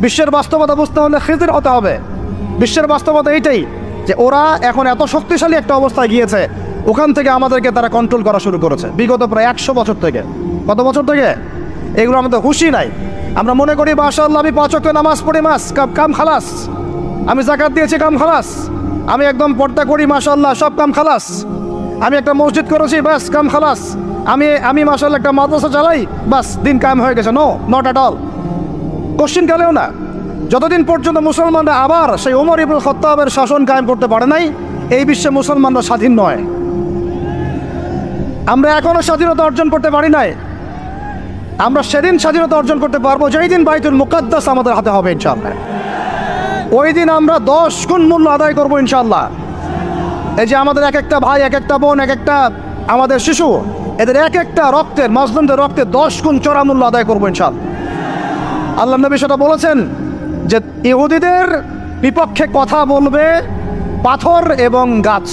বিশ্বের বাস্তবতা বুঝতে হলে খিজির হতে হবে। বিশ্বের বাস্তবতা এইটাই যে ওরা এখন এত শক্তিশালী একটা অবস্থায় গিয়েছে, ওখান থেকে আমাদেরকে তারা কন্ট্রোল করা শুরু করেছে বিগত প্রায় 100 বছর থেকে। কত বছর থেকে? এগুলো আমাদের হুঁশি নাই। আমরা মনে করি মাশাআল্লাহ আমি 5 ওয়াক্ত নামাজ পড়ি, কাম খালাস, আমি যাকাত দিয়েছি, কাম খালাস, আমি একদম পর্দা করি, মাশাআল্লাহ সব কাম খালাস, আমি একটা মসজিদ করেছি, বাস কাম খালাস, আমি মাশাআল্লাহ একটা মাদ্রাসা চালাই, বাস দিন কায়েম হয়ে গেছে। No, not at all. Question কালেও না। যতদিন পর্যন্ত মুসলমানরা আবার সেই ওমর ইবনুল খাত্তাবের শাসন কায়েম করতে পারে নাই, এই বিশ্বে মুসলমানরা স্বাধীন নয়। আমরা এখনো স্বাধীনতা অর্জন করতে পারি নাই। আমরা সেদিন স্বাধীনতা অর্জন করতে পারবো যেই দিন বাইতুল মুকাদ্দাস আমাদের হাতে হবে ইনশাআল্লাহ। ওই দিন আমরা 10 গুণ মূল্য আদায় করবো ইনশাআল্লাহ। এই যে আমাদের এক একটা ভাই, এক একটা বোন, এক একটা আমাদের শিশু, এদের এক একটা রক্তের, মাজলুমদের রক্তে 10 গুণ চড়া মূল্য আদায় করবো ইনশাআল্লাহ। আল্লাহ নবী সেটা বলেছেন যে ইহুদিদের বিপক্ষে কথা বলবে পাথর এবং গাছ,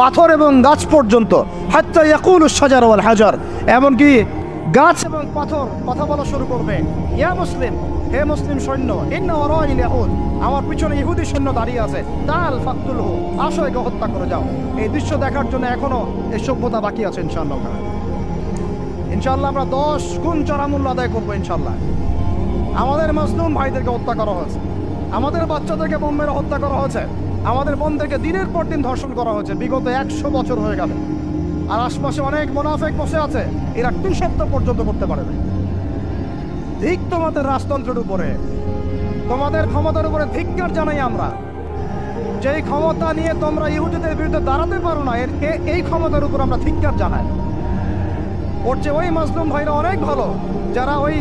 পাথর এবং গাছ পর্যন্ত, হাত্তা ইয়াকুলুশ শাজার ওয়াল হাজার, এমনকি গাছ এবং পাথর কথা বলা শুরু করবে। ইয়া মুসলিম, হে মুসলিম সৈন্য, ইন্না ওয়ারাইল ইয়াহুদ, আমার পিছনে ইহুদি সৈন্য দাঁড়িয়ে আছে, তাল ফাকতুলহু, আসো একে হত্যা করে যাও। এই দৃশ্য দেখার জন্য এখনো এই সভ্যতা বাকি আছে ইনশাআল্লাহ। ইনশাআল্লাহ আমরা 10 গুণ চড়া মূল্য আদায় করবো ইনশাআল্লাহ। আমাদের মাজলুম ভাইদেরকে হত্যা করা হয়েছে, আমাদের বাচ্চাদেরকে বোম মেরে হত্যা করা হয়েছে, আমাদের বোনদেরকে দিনের পর দিন ধর্ষণ করা হয়েছে, বিগত 100 বছর হয়ে গেল। আর আশপাশে অনেক মুনাফিক বসে আছে, এরা 2 সপ্তাহ পর্যন্ত করতে পারে না। ঠিক তোমাদের রাজতন্ত্রের উপরে, তোমাদের ক্ষমতার উপরে ধিক্কার জানাই আমরা। যেই ক্ষমতা নিয়ে তোমরা ইহুদিদের বিরুদ্ধে দাঁড়াতে পারো না, এই ক্ষমতার উপর আমরা ধিক্কার জানাই। ওর যে ওই মাজলুম ভাইরা অনেক ভালো, যারা ওই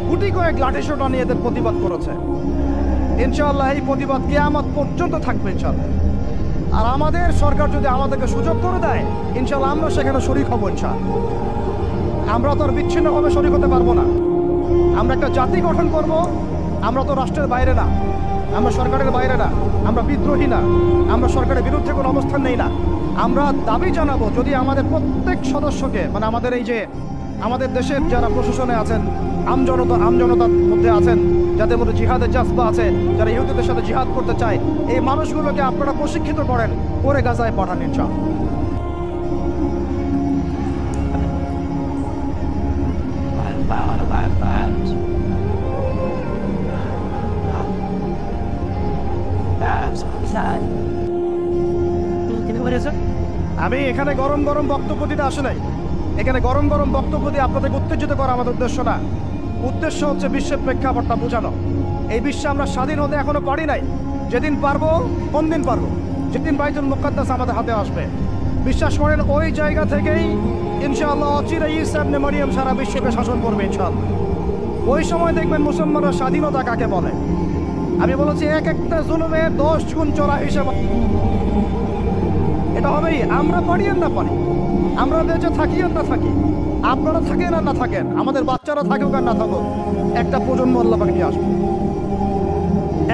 গুটি কয়েক লাঠিসোঁটা নিয়ে এদের প্রতিবাদ করেছে। ইনশাআল্লাহ এই প্রতিবাদ কিয়ামত পর্যন্ত থাকবে ইনশাআল্লাহ। আর আমাদের সরকার যদি আমাদেরকে সুযোগ করে দেয়, ইনশাআল্লাহ আমরা সেখানে শরীক হব ইনশাআল্লাহ। আমরা তো আর বিচ্ছিন্নভাবে শরীক হতে পারবো না। আমরা একটা জাতি গঠন করব। আমরা তো রাষ্ট্রের বাইরে না, আমরা সরকারের বাইরে না, আমরা বিদ্রোহী না, আমরা সরকারের বিরুদ্ধে কোনো অবস্থান নেই না। আমরা দাবি জানাবো যদি আমাদের প্রত্যেক সদস্যকে, মানে আমাদের এই যে আমাদের দেশের যারা প্রশাসনে আছেন, আমজনতার মধ্যে আছেন, যাদের মধ্যে জিহাদের জাজবা আছে, যারা ইহুদিদের সাথে জিহাদ করতে চায়, এই মানুষগুলোকে আপনারা প্রশিক্ষিত করেন, করে গাজায় পাঠান ইনশাআল্লাহ। আমি এখানে গরম গরম বক্তব্য দিতে আসে নাই। এখানে গরম গরম বক্তব্য দিয়ে আপনাদেরকে উত্তেজিত করা আমাদের উদ্দেশ্য না। উদ্দেশ্য হচ্ছে বিশ্বের প্রেক্ষাপটটা বোঝানো। এই বিশ্বে আমরা স্বাধীন হতে এখনো পারি নাই। যেদিন পারবো, কোন দিন পারবো, যেদিন বাইতুল মুকাদ্দাস আমাদের হাতে আসবে, বিশ্বাস করেন ওই জায়গা থেকেই ইনশাআল্লাহ অচিরে ঈসা ইবনে মারিয়াম সারা বিশ্বকে শাসন করবে ইনশাআল্লাহ। ওই সময় দেখবেন মুসলমানরা স্বাধীনতা কাকে বলে। আমি বলেছি এক একটা জুলুমের 10 গুণ চড়া হিসেবে এটা হবেই। আমরা পারি আর না পারি, আমরা বেঁচে থাকি আর না থাকি, আপনারা থাকেন আর না থাকেন, আমাদের বাচ্চারা থাকুক আর না থাকুক, একটা প্রজন্ম আল্লাহ পাক নিয়ে আসবেন,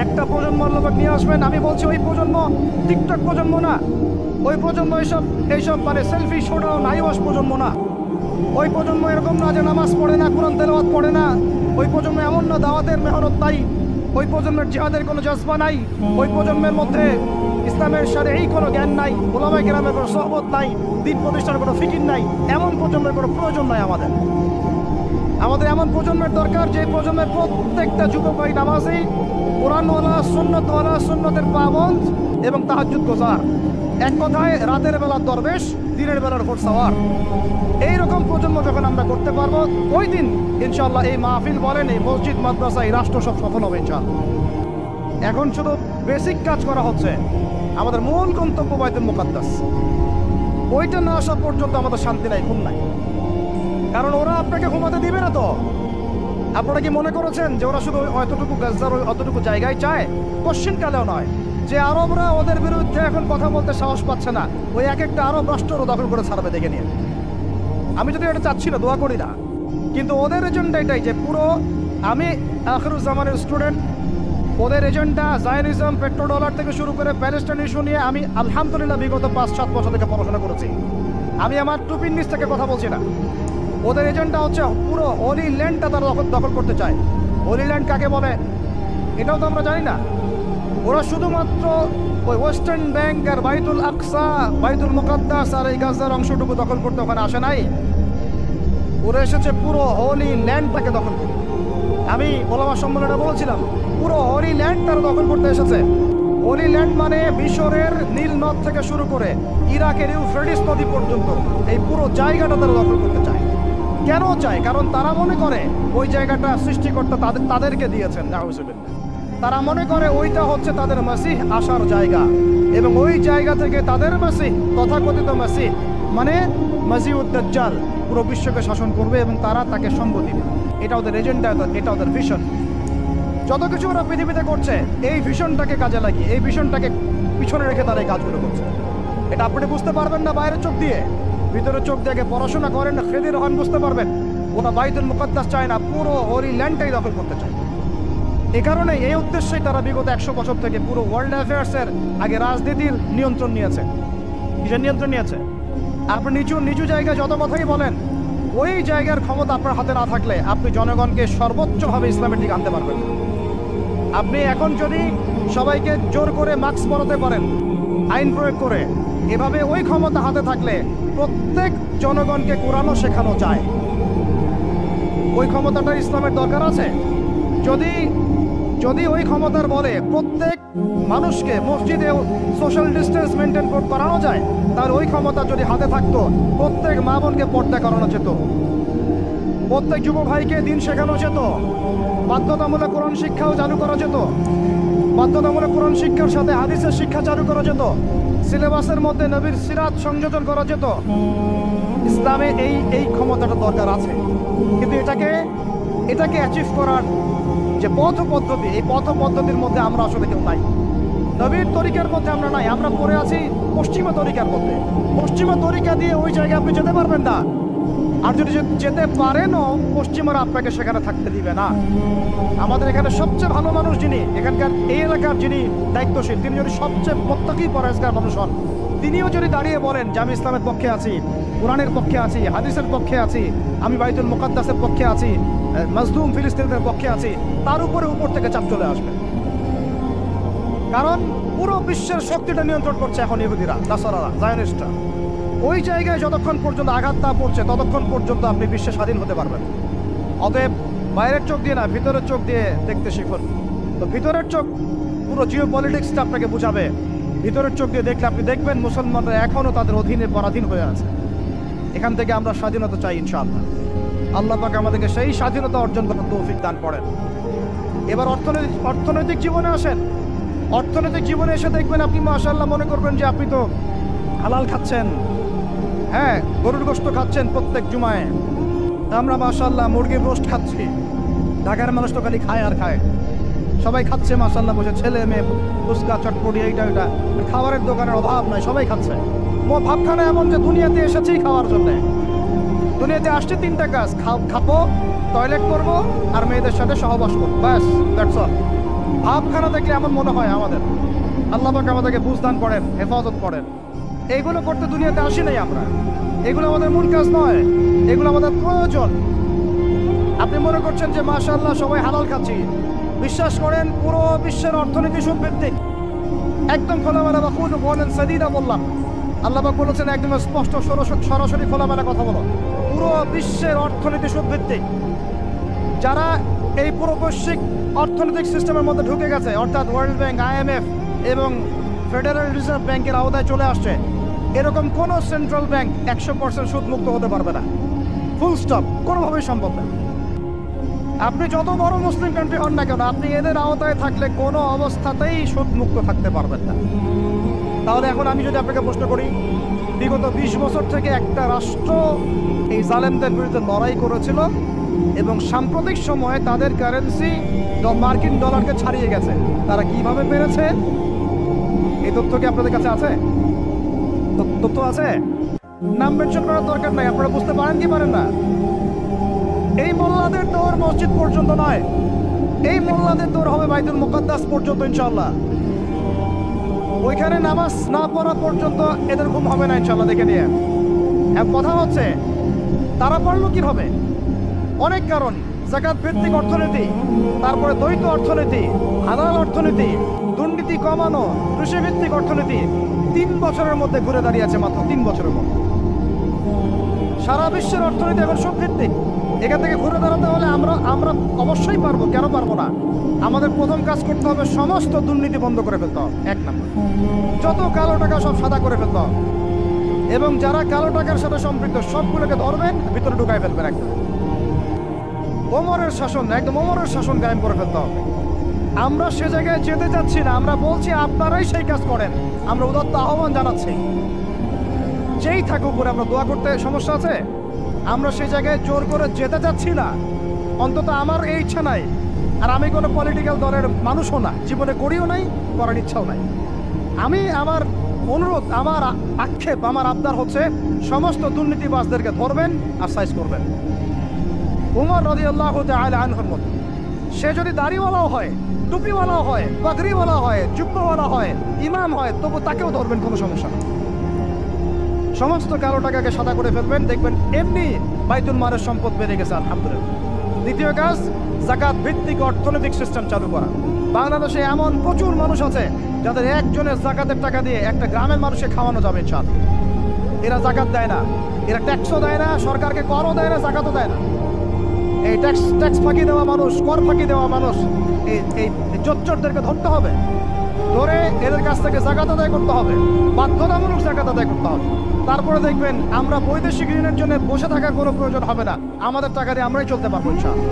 একটা প্রজন্ম আল্লাহ পাক নিয়ে আসবেন। আমি বলছি ওই প্রজন্ম টিকটক প্রজন্ম না, ওই প্রজন্ম এইসব মানে সেলফি শোটাও নাইওয়াস প্রজন্ম না। ওই প্রজন্ম এরকম না যে নামাজ পড়ে না, কোরআন তেলাওয়াত পড়ে না। ওই প্রজন্ম এমন না দাওয়াতের মেহনত নাই, ওই প্রজন্মের জিহাদের কোনো জজবা নাই, ওই প্রজন্মের মধ্যে ইসলামের সাথে এই কোনো জ্ঞান নাই, ওলামায়ে কেরামের কোনো সোহবত নাই, দিন প্রতিষ্ঠার কোনো ফিকির নাই। এমন প্রজন্মের কোনো প্রয়োজন নাই আমাদের। আমাদের এমন প্রজন্মের দরকার যে প্রজন্মের প্রত্যেকটা যুবক ভাই নামাজি, কোরআনওয়ালা, সুন্নতওয়ালা, সুন্নতের পাবন্দ এবং তাহাজ্জুদ গোজার। এক কথায় রাতের বেলার দরবেশ, দিনের বেলার ঘোড়সাওয়ার। এইরকম প্রজন্ম যখন আমরা করতে পারবো, ওই দিন ইনশাআল্লাহ এই মাহফিল বলেন, এই মসজিদ, মাদ্রাসা, এই রাষ্ট্র সব সফল হবে ইনশাআল্লাহ। এখন শুধু বেসিক কাজ করা হচ্ছে। আমাদের মূল গন্তব্য বাইতুল মুকাদ্দাস, ওইটা না আসা পর্যন্ত আমাদের শান্তি নাই, ঘুম নাই। কারণ ওরা আপনাকে ঘুমাতে দিবে না তো। আপনারা কি মনে করেছেন যে ওরা শুধু অতটুকু গাজার অতটুকু জায়গায় চায়? কোশ্চিন কালেও নয়। যে আরবরা ওদের বিরুদ্ধে এখন কথা বলতে সাহস পাচ্ছে না, ওই এক একটা আরব রাষ্ট্রও দখল করে ছাড়বে দেখে নিয়ে। আমি যদি এটা চাচ্ছি না, দোয়া করি না, কিন্তু ওদের এজেন্ডা এটাই যে পুরো, আমি আখিরুজ্জামানের স্টুডেন্ট, ওদের এজেন্ডা জায়নিজম, পেট্রো ডলার থেকে শুরু করে প্যালেস্টাইন ইস্যু নিয়ে আমি আলহামদুলিল্লাহ বিগত 5-7 বছর থেকে পড়াশোনা করেছি। আমি আমার টুপির নিচ থেকে কথা বলছি না। ওদের এজেন্ডা হচ্ছে পুরো হোলি ল্যান্ডটা তারা দখল করতে চায়। হোলি ল্যান্ড কাকে বলে এটাও তো আমরা জানি না। ওরা শুধুমাত্র ওই ওয়েস্টার্ন ব্যাংক আর বাইতুল আকসা, বাইতুল মুকাদ্দাস আর এই গাজার অংশটুকু দখল করতে ওখানে আসে নাই। ওরা এসেছে পুরো হোলি ল্যান্ডটাকে দখল করতে। আমি ওলামা সম্মেলনে বলেছিলাম, পুরো হোলি ল্যান্ড তারা দখল করতে এসেছে। হোলি ল্যান্ড মানে মিশরের নীল নদ থেকে শুরু করে ইরাকের ইউফ্রেটিস নদী পর্যন্ত এই পুরো জায়গাটা তারা দখল করতে চায়। কেন চায়? কারণ তারা মনে করে ওই জায়গাটা সৃষ্টিকর্তা তাদেরকে দিয়েছেন। তারা মনে করে ওইটা হচ্ছে তাদের মাসিহ আসার জায়গা, এবং ওই জায়গা থেকে তাদের মাসিহ, তথাকথিত মাসিহ মানে মাসিহুদ দাজ্জাল পুরো বিশ্বকে শাসন করবে এবং তারা তাকে সঙ্গ দিবে। এটা ওদের এজেন্ডা, এটা ওদের ভিশন। যত কিছু ওরা পৃথিবীতে করছে এই ভিশনটাকে কাজে লাগিয়ে, এই ভিশনটাকে পিছনে রেখে তারা এই কাজগুলো করছে। এটা আপনি বুঝতে পারবেন না বাইরের চোখ দিয়ে, ভিতরের চোখ দিয়ে পড়াশোনা করেন না, খেদির হন, বুঝতে পারবেন। ওরা বাইতুল মুকাদ্দাস চায় না, পুরো হোলি ল্যান্ডটাই দখল করতে চায়। এই কারণে এই উদ্দেশ্যেই তারা বিগত 100 বছর থেকে পুরো ওয়ার্ল্ড অ্যাফেয়ার্সের আগে রাজনীতির নিয়ন্ত্রণ নিয়েছে। কিসের নিয়ন্ত্রণ নিয়েছে? আপনি নিচু জায়গায় যত কথাই বলেন, ওই জায়গার ক্ষমতা আপনার হাতে না থাকলে আপনি জনগণকে সর্বোচ্চভাবে ইসলামের দিকে আনতে পারবেন। আপনি এখন যদি সবাইকে জোর করে মাস্ক পরাতে পারেন আইন প্রয়োগ করে, এভাবে ওই ক্ষমতা হাতে থাকলে প্রত্যেক জনগণকে কোরআনও শেখানো যায়। ওই ক্ষমতাটা ইসলামের দরকার আছে। যদি ওই ক্ষমতার বলে প্রত্যেক মানুষকে মসজিদে সোশ্যাল ডিস্টেন্স মেনটেন করানো যায়, তাহলে ওই ক্ষমতা যদি হাতে থাকতো প্রত্যেক মা বোনকে পর্দা করানো যেত, প্রত্যেক যুব ভাইকে দিন শেখানো যেত, বাধ্যতামূলক কোরআন শিক্ষাও চালু করা যেত, বাধ্যতামূলক কোরআন শিক্ষার সাথে হাদিসের শিক্ষা চালু করা যেত, সিলেবাসের মধ্যে নবীর সিরাত সংযোজন করা যেত। ইসলামে এই ক্ষমতাটা দরকার আছে, কিন্তু এটাকে অ্যাচিভ করার যে পথ পদ্ধতি, এই পথ পদ্ধতির মধ্যে আমরা আসলে কেউ নাই। নবীর তরিকার মধ্যে আমরা নাই, আমরা পড়ে আছি পশ্চিমা তরিকার মধ্যে। পশ্চিমা তরিকা দিয়ে ওই জায়গায় আপনি যেতে পারবেন না, আর যদি যেতে পারেনও পশ্চিমারা আপনাকে সেখানে থাকতে দিবে না। আমাদের এখানে সবচেয়ে ভালো মানুষ যিনি, এখানকার এই এলাকার যিনি দায়িত্বশীল, তিনি যদি সবচেয়ে প্রত্যেকেই পরেজগার মানুষ হন, তিনিও যদি দাঁড়িয়ে বলেন যে আমি ইসলামের পক্ষে আছি, কোরআনের পক্ষে আছি, হাদিসের পক্ষে আছি, আমি বাইতুল মুকাদ্দাসের পক্ষে আছি, মাজলুম ফিলিস্তিনিদের পক্ষে আছি, তার উপর থেকে চাপ চলে আসবে। কারণ পুরো বিশ্বের শক্তিটা নিয়ন্ত্রণ করছে এখন ইহুদিরা, নাসারারা, জায়নিস্টরা। ওই জায়গায় যতক্ষণ পর্যন্ত আঘাত না পড়ছে ততক্ষণ পর্যন্ত আপনি বিশ্বে স্বাধীন হতে পারবেন। অতএব বাইরের চোখ দিয়ে না, ভিতরের চোখ দিয়ে দেখতে শিখুন। তো ভিতরের চোখ পুরো জিও পলিটিক্সটা আপনাকে বুঝাবে। ভিতরের চোখ দিয়ে দেখলে আপনি দেখবেন মুসলমানরা এখনও তাদের অধীনে পরাধীন হয়ে আছে। এখান থেকে আমরা স্বাধীনতা চাই ইনশাআল্লাহ। আল্লাহ পাক আমাদেরকে সেই স্বাধীনতা অর্জন করার তৌফিক দান করেন। এবার অর্থনৈতিক জীবনে আসেন। অর্থনৈতিক জীবনে এসে দেখবেন আপনি মাশাআল্লাহ মনে করবেন যে আপনি তো হালাল খাচ্ছেন, হ্যাঁ গরুর গোশত খাচ্ছেন প্রত্যেক জুমায়, আমরা মাশাআল্লাহ মুরগির রোস্ট খাচ্ছি। ঢাকার মানুষ তো খালি খায় আর খায়, সবাই খাচ্ছে মাশাআল্লাহ, বসে ছেলে মেয়ে ফুচকা চটপটি এইটা ওইটা, খাবারের দোকানের অভাব নাই, সবাই খাচ্ছে। ভাবখানা এমন যে দুনিয়াতে এসেছি খাওয়ার জন্য, দুনিয়াতে আসছে 3টা কাজ, খাবো, টয়লেট করবো আর মেয়েদের সাথে সহবাস করবো, ব্যাস, দ্যাটস অল। ভাবখানা দেখলে এমন মনে হয় আমাদের। আল্লাহ পাক আমাদেরকে বুঝদান করেন, হেফাজত করেন। এইগুলো করতে দুনিয়াতে আসি নাই আমরা, এগুলো আমাদের মূল কাজ নয়, এগুলো আমাদের প্রয়োজন। আপনি মনে করছেন যে মাশাআল্লাহ সবাই হালাল খাচ্ছি, বিশ্বাস করেন পুরো বিশ্বের অর্থনীতি সুদ ভিত্তিক। একদম খোলামেলা বা বলেন সাদিদা বললাম, আল্লাহ পাক বলেছেন একদম স্পষ্ট সরাসরি খোলামেলা কথা বলো, পুরো বিশ্বের অর্থনীতি সুদ ভিত্তিক। যারা এই পুরো বৈশ্বিক অর্থনৈতিক সিস্টেমের মধ্যে ঢুকে গেছে, অর্থাৎ ওয়ার্ল্ড ব্যাংক, IMF এবং ফেডারেল রিজার্ভ ব্যাংকের আওতায় চলে আসছে, এরকম কোনো সেন্ট্রাল ব্যাংক 100% সুদ মুক্ত হতে পারবে না, ফুল স্টপ, কোনোভাবেই সম্ভব না। আপনি যত বড় মুসলিম কান্ট্রি হন না কেন, আপনি এদের আওতায় থাকলে কোনো অবস্থাতেই সুদ মুক্ত থাকতে পারবেন না। তাহলে এখন আমি যদি আপনাকে প্রশ্ন করি, বিগত 20 বছর থেকে একটা রাষ্ট্র এই জালেমদের বিরুদ্ধে লড়াই করেছিল এবং সাম্প্রতিক সময়ে তাদের কারেন্সি মার্কিন ডলারকে ছাড়িয়ে গেছে, তারা কিভাবে পেরেছে? এই তথ্য কি আপনাদের কাছে আছে? তথ্য আছে? নাম মেনশন করার দরকার নাই, আপনারা বুঝতে পারেন কি পারেন না? এই মোল্লাদের দৌড় মসজিদ পর্যন্ত নয়, এই মোল্লাদের দৌড় হবে বাইতুল মুকাদ্দাস পর্যন্ত ইনশাআল্লাহ। ওইখানে নামাজ না পড়া পর্যন্ত এদের ঘুম হবে না ইনশাআল্লাহ, দেখে নিয়ে। এক কথা হচ্ছে তারা পড়লো কিভাবে? অনেক কারণ, যাকাত ভিত্তিক অর্থনীতি, তারপরে দ্বৈত অর্থনীতি, হালাল অর্থনীতি, দুর্নীতি কমানো, কৃষি ভিত্তিক অর্থনীতি। 3 বছরের মধ্যে ঘুরে দাঁড়িয়েছে, মাত্র 3 বছরের মধ্যে। সারা বিশ্বের অর্থনীতি এখন সুদ ভিত্তিক। এখান থেকে ঘুরে দাঁড়াতে হলে আমরা অবশ্যই পারবো, কেন পারবো না? আমাদের প্রথম কাজ করতে হবে সমস্ত দুর্নীতি বন্ধ করে ফেলতে হবে, 1 নম্বর। যত কালো টাকা সব সাদা করে ফেলতে হবে, এবং যারা কালো টাকার সাথে সম্পৃক্ত সবগুলোকে ধরবেন, ভিতরে ঢুকাই ফেলবেন একদম। ওমরের শাসন, একদম ওমরের শাসন কায়েম করে ফেলতে হবে। আমরা সে জায়গায় যেতে চাচ্ছি না, আমরা বলছি আপনারাই সেই কাজ করেন। আমরা উদাত্ত আহ্বান জানাচ্ছি, যেই থাকুক করে আমরা দোয়া করতে সমস্যা আছে? আমরা সেই জায়গায় জোর করে যেতে চাচ্ছি না, অন্তত আমার এই ইচ্ছা নাই। আর আমি কোনো পলিটিক্যাল দলের মানুষও না, জীবনে করিও নাই, করার ইচ্ছাও নাই। আমি আমার অনুরোধ, আমার আক্ষেপ, আমার আবদার হচ্ছে সমস্ত দুর্নীতিবাজদেরকে ধরবেন আর সাইজ করবেন। উমর রাদিয়াল্লাহু তাআলা আনহুর মতো সে যদি দাড়িওয়ালাও হয়, টুপিওয়ালাও হয়, পাগড়িওয়ালা হয়, জুব্বাওয়ালা হয়, ইমাম হয়, তবু তাকেও ধরবেন, কোনো সমস্যা নেই। সমস্ত কালো টাকাকে সাদা করে ফেলবেন, দেখবেন এমনি বাইতুল মালের সম্পদ বেড়ে গেছে আলহামদুলিল্লাহ। দ্বিতীয় কাজ, যাকাত ভিত্তিক অর্থনৈতিক সিস্টেম চালু করা। বাংলাদেশে এমন প্রচুর মানুষ আছে যাদের একজনের যাকাতের টাকা দিয়ে একটা গ্রামের মানুষকে খাওয়ানো যাবে ইনশাআল্লাহ। এরা যাকাত দেয় না, এরা ট্যাক্সও দেয় না, সরকারকে করও দেয় না, যাকাতও দেয় না। এই ট্যাক্স ফাঁকি দেওয়া মানুষ, কর ফাঁকি দেওয়া মানুষ, এই জোচ্চরদেরকে ধরতে হবে, ধরে এদের কাছ থেকে যাকাত আদায় করতে হবে, বাধ্যতামূলক যাকাত আদায় করতে হবে। তারপরে দেখবেন আমরা বৈদেশিক ঋণের জন্য বসে থাকার কোনো প্রয়োজন হবে না, আমাদের টাকা দিয়ে আমরাই চলতে পারবো ইনশাআল্লাহ।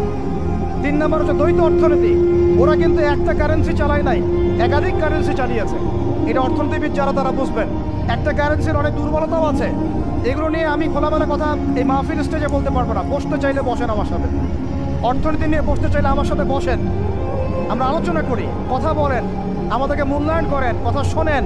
3 নম্বর হচ্ছে দ্বৈত অর্থনীতি। ওরা কিন্তু একটা কারেন্সি চালায় নাই, একাধিক কারেন্সি চালিয়েছে। এটা অর্থনীতিবিদ যারা তারা বুঝবেন। একটা কারেন্সির অনেক দুর্বলতাও আছে, এগুলো নিয়ে আমি খোলামেলা কথা এই মাহফিল স্টেজে বলতে পারবো না। বসতে চাইলে বসেন আমার সাথে, অর্থনীতি নিয়ে বসতে চাইলে আমার সাথে বসেন, আমরা আলোচনা করি, কথা বলেন, আমাদেরকে মূল্যায়ন করেন, কথা শোনেন,